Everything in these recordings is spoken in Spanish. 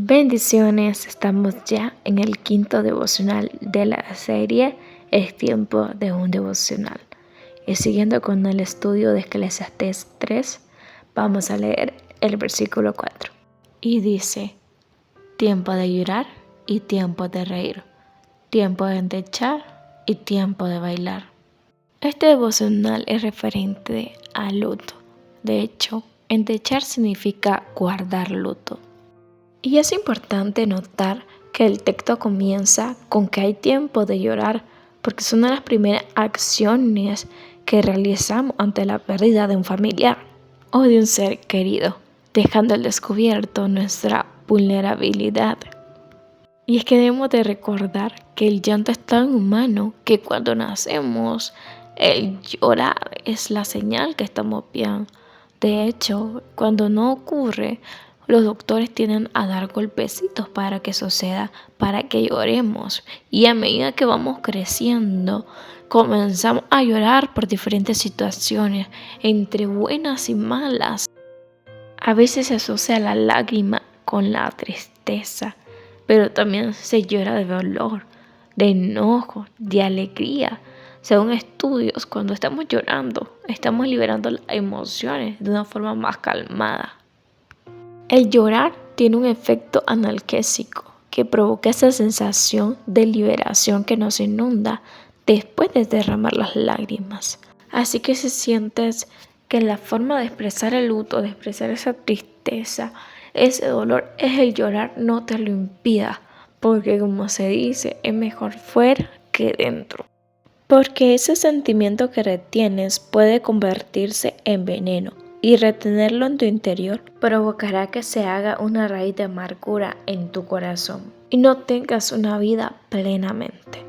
Bendiciones, estamos ya en el quinto devocional de la serie Es tiempo de un devocional. Y siguiendo con el estudio de Eclesiastés 3, vamos a leer el versículo 4. Y dice, tiempo de llorar y tiempo de reír, tiempo de endechar y tiempo de bailar. Este devocional es referente al luto. De hecho, endechar significa guardar luto. Y es importante notar que el texto comienza con que hay tiempo de llorar, porque son las primeras acciones que realizamos ante la pérdida de un familiar o de un ser querido, dejando al descubierto nuestra vulnerabilidad. Y es que debemos de recordar que el llanto es tan humano que cuando nacemos, el llorar es la señal que estamos bien. De hecho, cuando no ocurre, los doctores tienden a dar golpecitos para que suceda, para que lloremos. Y a medida que vamos creciendo, comenzamos a llorar por diferentes situaciones, entre buenas y malas. A veces se asocia la lágrima con la tristeza, pero también se llora de dolor, de enojo, de alegría. Según estudios, cuando estamos llorando, estamos liberando las emociones de una forma más calmada. El llorar tiene un efecto analgésico que provoca esa sensación de liberación que nos inunda después de derramar las lágrimas. Así que si sientes que la forma de expresar el luto, de expresar esa tristeza, ese dolor es el llorar, no te lo impida, porque como se dice, es mejor fuera que dentro. Porque ese sentimiento que retienes puede convertirse en veneno y retenerlo en tu interior provocará que se haga una raíz de amargura en tu corazón y no tengas una vida plenamente.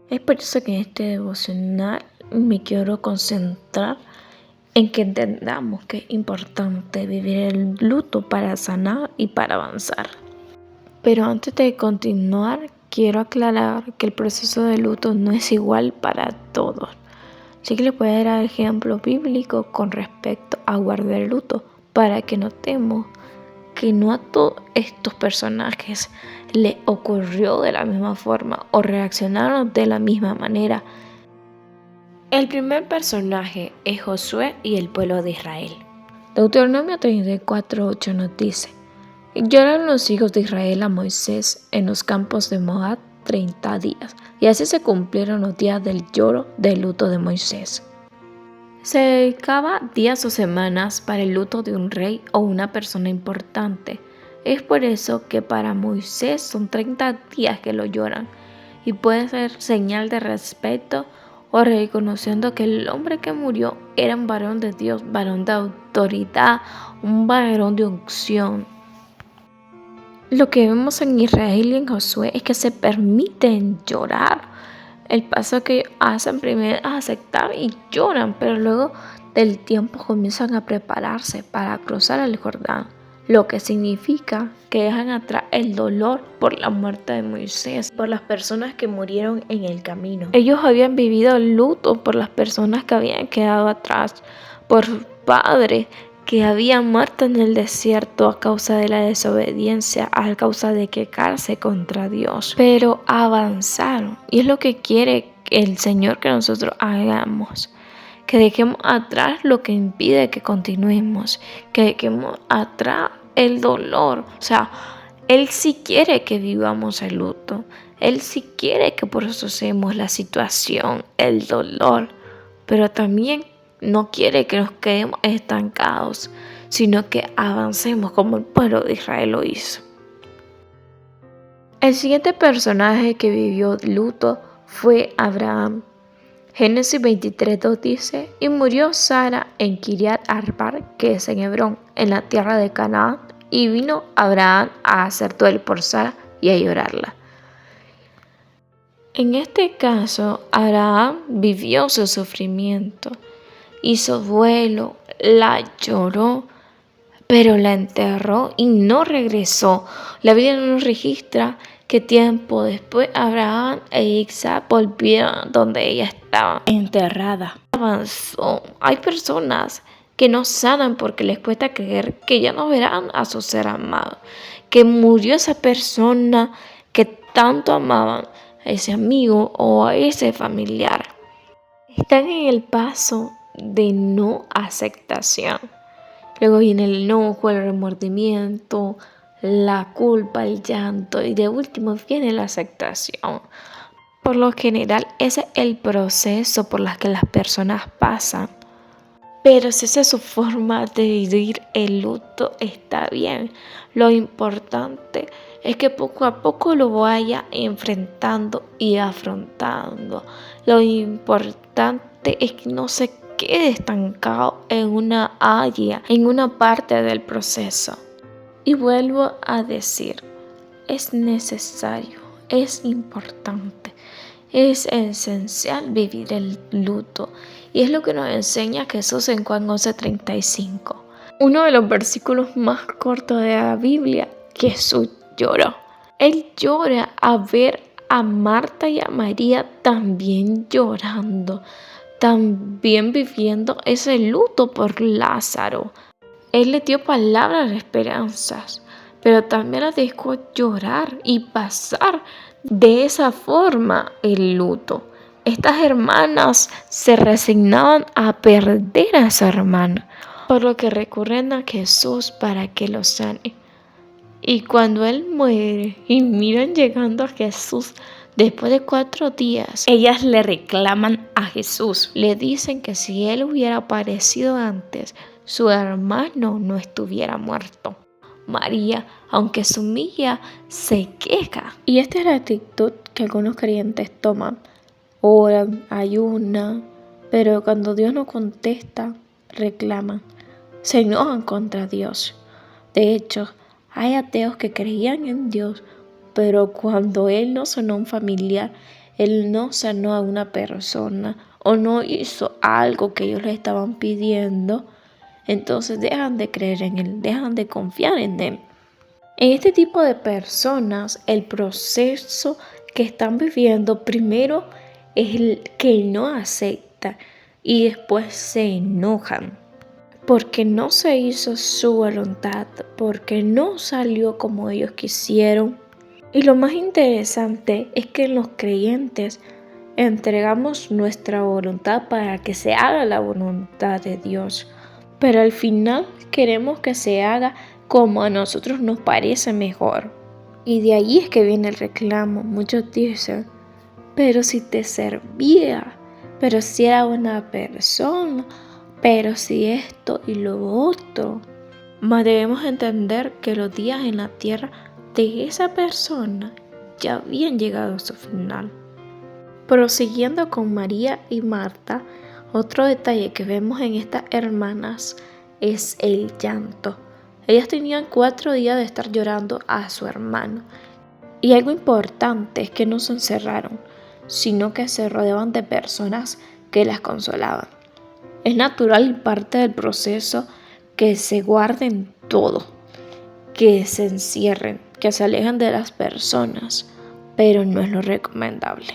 Es por eso que en este devocional me quiero concentrar en que entendamos que es importante vivir el luto para sanar y para avanzar. Pero antes de continuar, quiero aclarar que el proceso de luto no es igual para todos. Sí que le voy a dar ejemplo bíblico con respecto a guardar el luto para que notemos que no a todos estos personajes le ocurrió de la misma forma o reaccionaron de la misma manera. El primer personaje es Josué y el pueblo de Israel. Deuteronomio 34:8 nos dice: y lloraron los hijos de Israel a Moisés en los campos de Moab 30 días, y así se cumplieron los días del lloro del luto de Moisés. Se dedicaba días o semanas para el luto de un rey o una persona importante. Es por eso que para Moisés son 30 días que lo lloran, y puede ser señal de respeto o reconociendo que el hombre que murió era un varón de Dios, varón de autoridad, un varón de unción. Lo que vemos en Israel y en Josué es que se permiten llorar. El paso que hacen primero es aceptar y lloran, pero luego del tiempo comienzan a prepararse para cruzar el Jordán, lo que significa que dejan atrás el dolor por la muerte de Moisés, por las personas que murieron en el camino. Ellos habían vivido el luto por las personas que habían quedado atrás, por sus padres que habían muerto en el desierto a causa de la desobediencia, a causa de quejarse contra Dios, pero avanzaron, y es lo que quiere el Señor que nosotros hagamos, que dejemos atrás lo que impide que continuemos, que dejemos atrás el dolor. O sea, Él sí quiere que vivamos el luto, Él sí quiere que procesemos la situación, el dolor, pero también no quiere que nos quedemos estancados, sino que avancemos como el pueblo de Israel lo hizo. El siguiente personaje que vivió luto fue Abraham. Génesis 23:2 dice: y murió Sara en Kiriat Arbar, que es en Hebrón, en la tierra de Canaán, y vino Abraham a hacer duelo por Sara y a llorarla. En este caso, Abraham vivió su sufrimiento, hizo duelo, la lloró, pero la enterró y no regresó. La Biblia no nos registra que tiempo después Abraham e Isaac volvieron donde ella estaba enterrada. Avanzó. Hay personas que no sanan porque les cuesta creer que ya no verán a su ser amado, que murió esa persona que tanto amaban, a ese amigo o a ese familiar. Están en el paso de no aceptación. Luego viene el enojo, el remordimiento, la culpa, el llanto y de último viene la aceptación. Por lo general ese es el proceso por el que las personas pasan. Pero si esa es su forma de vivir el luto, está bien. Lo importante es que poco a poco lo vaya enfrentando y afrontando. Lo importante es que no se quede estancado en una área, en una parte del proceso. Y vuelvo a decir, es necesario, es importante, es esencial vivir el luto. Y es lo que nos enseña Jesús en Juan 11:35. Uno de los versículos más cortos de la Biblia. Jesús lloró. Él llora a ver a Marta y a María también llorando, también viviendo ese luto por Lázaro. Él le dio palabras de esperanzas, pero también les dejó llorar y pasar de esa forma el luto. Estas hermanas se resignaban a perder a esa hermana, por lo que recurren a Jesús para que los sane. Y cuando él muere y miran llegando a Jesús después de 4 días, ellas le reclaman a Jesús. Le dicen que si él hubiera aparecido antes, su hermano no estuviera muerto. María, aunque se humilla, se queja. Y esta es la actitud que algunos creyentes toman. Oran, ayunan, pero cuando Dios no contesta, reclaman. Se enojan contra Dios. De hecho, hay ateos que creían en Dios, pero cuando Él no sanó a un familiar, Él no sanó a una persona o no hizo algo que ellos le estaban pidiendo, entonces dejan de creer en Él, dejan de confiar en Él. En este tipo de personas, el proceso que están viviendo primero es el que no acepta y después se enojan porque no se hizo su voluntad, porque no salió como ellos quisieron. Y lo más interesante es que los creyentes entregamos nuestra voluntad para que se haga la voluntad de Dios, pero al final queremos que se haga como a nosotros nos parece mejor. Y de ahí es que viene el reclamo. Muchos dicen, pero si te servía, pero si era una persona, pero si esto y lo otro. Mas debemos entender que los días en la tierra de esa persona ya habían llegado a su final. Prosiguiendo con María y Marta, otro detalle que vemos en estas hermanas es el llanto. Ellas tenían 4 días de estar llorando a su hermano. Y algo importante es que no se encerraron, sino que se rodeaban de personas que las consolaban. Es natural y parte del proceso que se guarden todo, que se encierren, que se alejen de las personas, pero no es lo recomendable.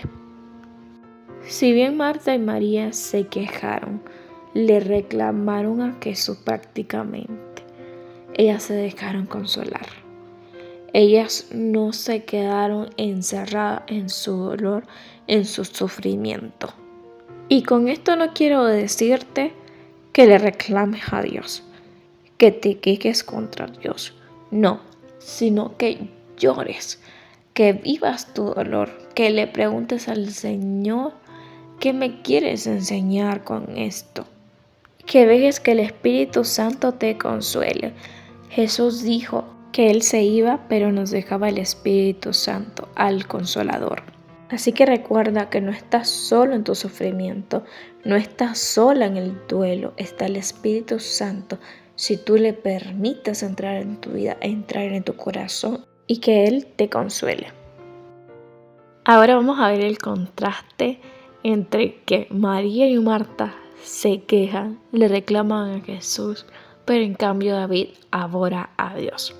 Si bien Marta y María se quejaron, le reclamaron a Jesús prácticamente, ellas se dejaron consolar. Ellas no se quedaron encerradas en su dolor, en su sufrimiento. Y con esto no quiero decirte que le reclames a Dios, que te quejes contra Dios. No, sino que llores, que vivas tu dolor, que le preguntes al Señor qué me quieres enseñar con esto. Que dejes que el Espíritu Santo te consuele. Jesús dijo que Él se iba, pero nos dejaba el Espíritu Santo, al Consolador. Así que recuerda que no estás solo en tu sufrimiento, no estás sola en el duelo, está el Espíritu Santo. Si tú le permites entrar en tu vida, entrar en tu corazón y que Él te consuele. Ahora vamos a ver el contraste entre que María y Marta se quejan, le reclaman a Jesús, pero en cambio David adora a Dios.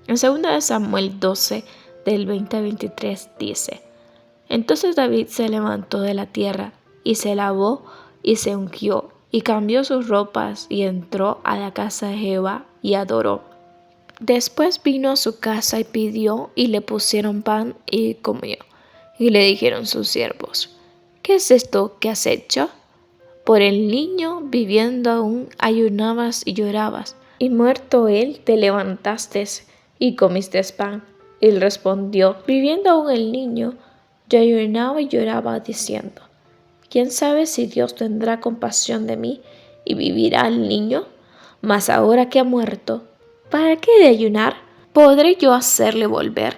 En 2 Samuel 12, del 20 al 23 dice: Entonces David se levantó de la tierra y se lavó y se ungió y cambió sus ropas y entró a la casa de Jehová y adoró. Después vino a su casa y pidió, y le pusieron pan y comió. Y le dijeron sus siervos: ¿Qué es esto que has hecho? Por el niño viviendo aún ayunabas y llorabas, y muerto él te levantaste y comiste pan. Y él respondió: viviendo aún el niño, yo ayunaba y lloraba, diciendo: ¿quién sabe si Dios tendrá compasión de mí y vivirá el niño? Mas ahora que ha muerto, ¿para qué he de ayunar? ¿Podré yo hacerle volver?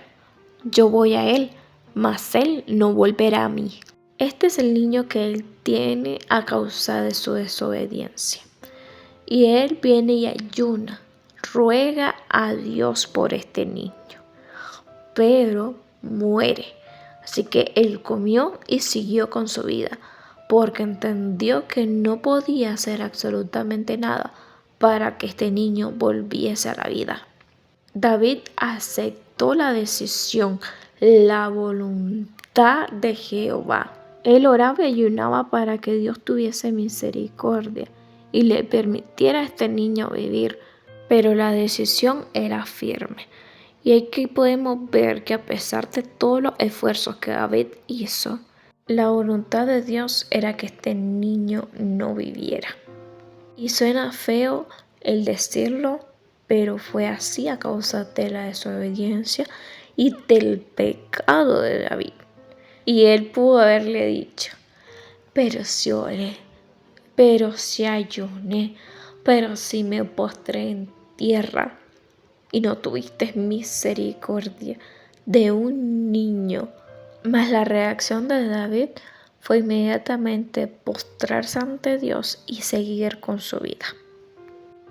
Yo voy a él, mas él no volverá a mí. Este es el niño que él tiene a causa de su desobediencia. Y él viene y ayuna, ruega a Dios por este niño, pero muere. Así que él comió y siguió con su vida, porque entendió que no podía hacer absolutamente nada para que este niño volviese a la vida. David aceptó la decisión, la voluntad de Jehová. Él oraba y ayunaba para que Dios tuviese misericordia y le permitiera a este niño vivir, pero la decisión era firme. Y aquí podemos ver que a pesar de todos los esfuerzos que David hizo, la voluntad de Dios era que este niño no viviera. Y suena feo el decirlo, pero fue así a causa de la desobediencia y del pecado de David. Y él pudo haberle dicho: pero si oré, pero si ayuné, pero si me postré en tierra y no tuviste misericordia de un niño. Mas la reacción de David fue inmediatamente postrarse ante Dios y seguir con su vida.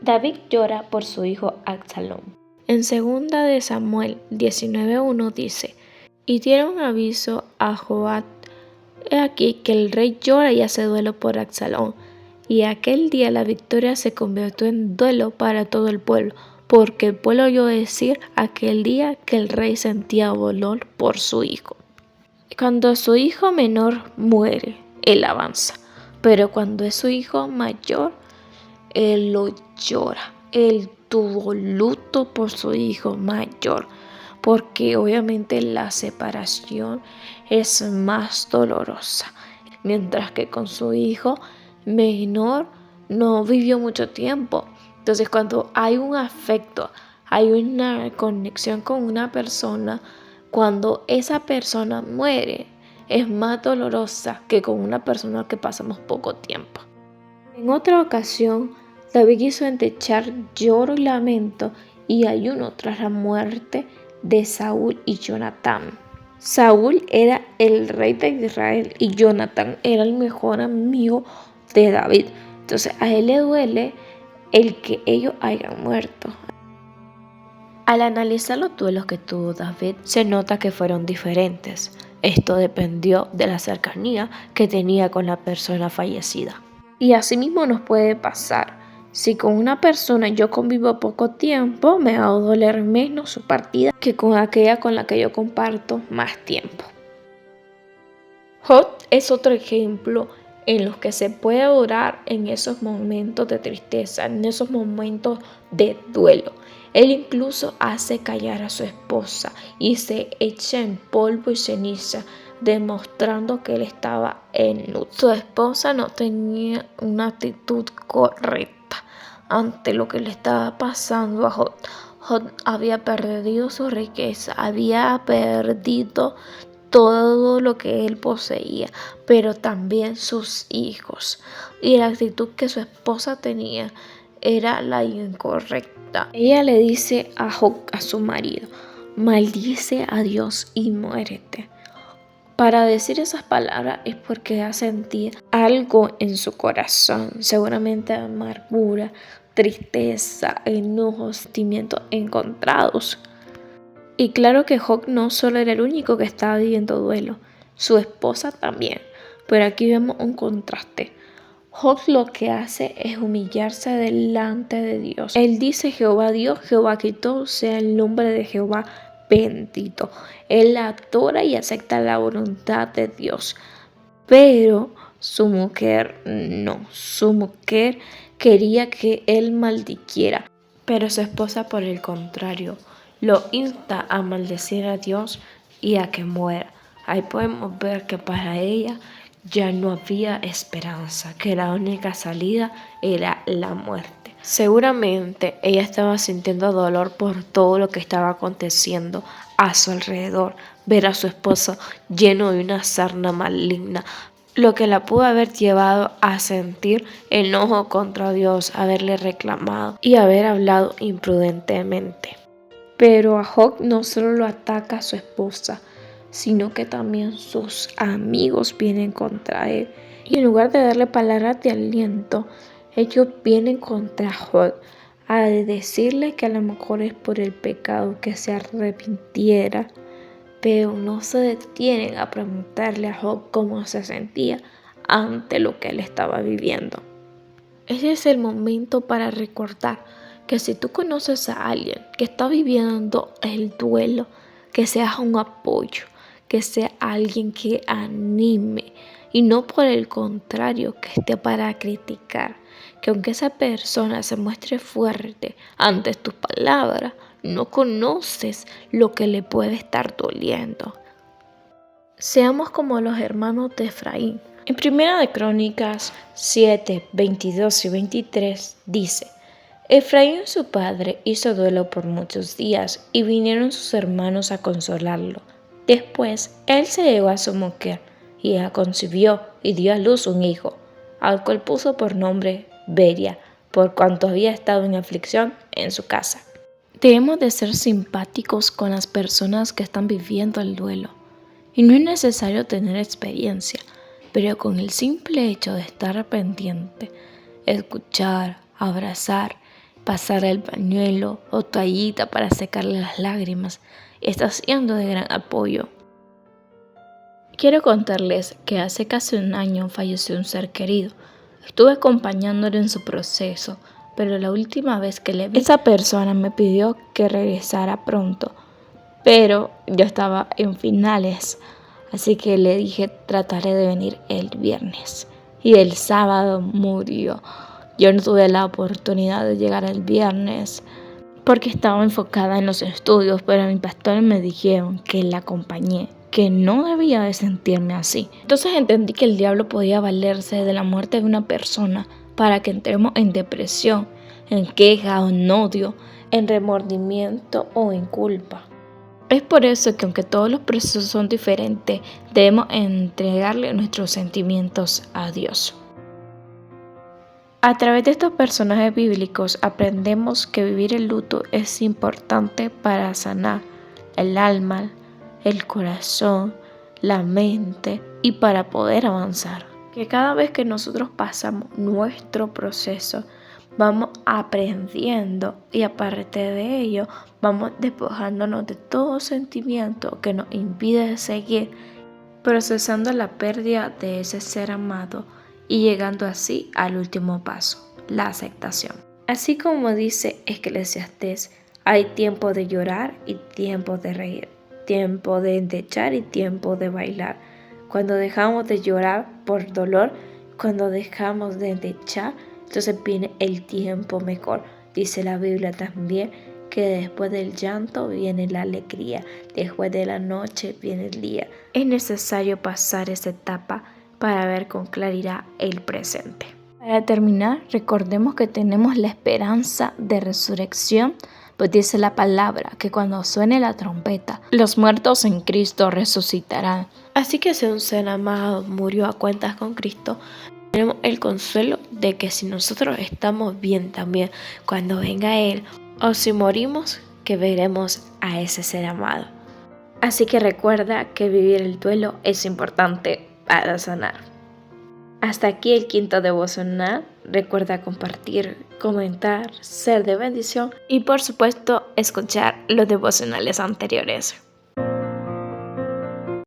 David llora por su hijo Absalón. En 2 de Samuel 19:1 dice: y dieron aviso a Joab: he aquí que el rey llora y hace duelo por Absalón. Y aquel día la victoria se convirtió en duelo para todo el pueblo, porque el pueblo oyó decir aquel día que el rey sentía dolor por su hijo. Cuando su hijo menor muere, él avanza, pero cuando es su hijo mayor, él lo llora. Él tuvo luto por su hijo mayor, porque obviamente la separación es más dolorosa, mientras que con su hijo menor no vivió mucho tiempo. Entonces, cuando hay un afecto, hay una conexión con una persona, cuando esa persona muere, es más dolorosa que con una persona que pasamos poco tiempo. En otra ocasión, David hizo endechar lloro y lamento y ayuno tras la muerte de Saúl y Jonatán. Saúl era el rey de Israel y Jonatán era el mejor amigo de David. Entonces a él le duele el que ellos hayan muerto. Al analizar los duelos que tuvo David, se nota que fueron diferentes. Esto dependió de la cercanía que tenía con la persona fallecida. Y asimismo nos puede pasar. Si con una persona yo convivo poco tiempo, me va a doler menos su partida que con aquella con la que yo comparto más tiempo. Job es otro ejemplo en los que se puede orar en esos momentos de tristeza, en esos momentos de duelo. Él incluso hace callar a su esposa y se echa en polvo y ceniza, demostrando que él estaba en luto. Su esposa no tenía una actitud correcta ante lo que le estaba pasando a Job. Job había perdido su riqueza, había perdido todo lo que él poseía, pero también sus hijos. Y la actitud que su esposa tenía era la incorrecta. Ella le dice a Job, a su marido: maldice a Dios y muérete. Para decir esas palabras es porque ha sentido algo en su corazón, seguramente amargura, tristeza, enojo, sentimientos encontrados. Y claro que Job no solo era el único que estaba viviendo duelo, su esposa también. Pero aquí vemos un contraste. Job lo que hace es humillarse delante de Dios. Él dice: Jehová dio, Jehová quitó, sea el nombre de Jehová bendito. Él adora y acepta la voluntad de Dios. Pero Su mujer no, su mujer quería que él maldiquiera, pero su esposa por el contrario lo insta a maldecir a Dios y a que muera. Ahí podemos ver que para ella ya no había esperanza, que la única salida era la muerte. Seguramente ella estaba sintiendo dolor por todo lo que estaba aconteciendo a su alrededor, ver a su esposo lleno de una sarna maligna, lo que la pudo haber llevado a sentir enojo contra Dios, haberle reclamado y haber hablado imprudentemente. Pero a Job no solo lo ataca a su esposa, sino que también sus amigos vienen contra él. Y en lugar de darle palabras de aliento, ellos vienen contra Job a decirle que a lo mejor es por el pecado que se arrepintiera, pero no se detienen a preguntarle a Job cómo se sentía ante lo que él estaba viviendo. Ese es el momento para recordar que si tú conoces a alguien que está viviendo el duelo, que seas un apoyo, que sea alguien que anime y no por el contrario que esté para criticar, que aunque esa persona se muestre fuerte ante tus palabras, no conoces lo que le puede estar doliendo. Seamos como los hermanos de Efraín. En 1 de Crónicas 7, 22 y 23 dice: Efraín su padre hizo duelo por muchos días y vinieron sus hermanos a consolarlo. Después él se llegó a su mujer y ella concibió y dio a luz un hijo, al cual puso por nombre Beria, por cuanto había estado en aflicción en su casa. Debemos de ser simpáticos con las personas que están viviendo el duelo. Y no es necesario tener experiencia, pero con el simple hecho de estar pendiente, escuchar, abrazar, pasar el pañuelo o toallita para secarle las lágrimas, está siendo de gran apoyo. Quiero contarles que hace casi un año falleció un ser querido. Estuve acompañándolo en su proceso, pero la última vez que le vi, esa persona me pidió que regresara pronto, pero yo estaba en finales, así que le dije trataré de venir el viernes. Y el sábado murió. Yo no tuve la oportunidad de llegar el viernes porque estaba enfocada en los estudios, pero mi pastor me dijeron que la acompañé, que no debía de sentirme así. Entonces entendí que el diablo podía valerse de la muerte de una persona para que entremos en depresión, en queja o en odio, en remordimiento o en culpa. Es por eso que aunque todos los procesos son diferentes, debemos entregarle nuestros sentimientos a Dios. A través de estos personajes bíblicos aprendemos que vivir el luto es importante para sanar el alma, el corazón, la mente y para poder avanzar. Que cada vez que nosotros pasamos nuestro proceso, vamos aprendiendo y aparte de ello, vamos despojándonos de todo sentimiento que nos impide seguir, procesando la pérdida de ese ser amado y llegando así al último paso, la aceptación. Así como dice Eclesiastés, hay tiempo de llorar y tiempo de reír, tiempo de endechar y tiempo de bailar. Cuando dejamos de llorar por dolor, cuando dejamos de endechar, entonces viene el tiempo mejor. Dice la Biblia también que después del llanto viene la alegría, después de la noche viene el día. Es necesario pasar esa etapa para ver con claridad el presente. Para terminar, recordemos que tenemos la esperanza de resurrección, pues dice la palabra que cuando suene la trompeta, los muertos en Cristo resucitarán. Así que si un ser amado murió a cuentas con Cristo, tenemos el consuelo de que si nosotros estamos bien también cuando venga Él, o si morimos, que veremos a ese ser amado. Así que recuerda que vivir el duelo es importante para sanar. Hasta aquí el quinto devocional. Recuerda compartir, comentar, ser de bendición y por supuesto escuchar los devocionales anteriores.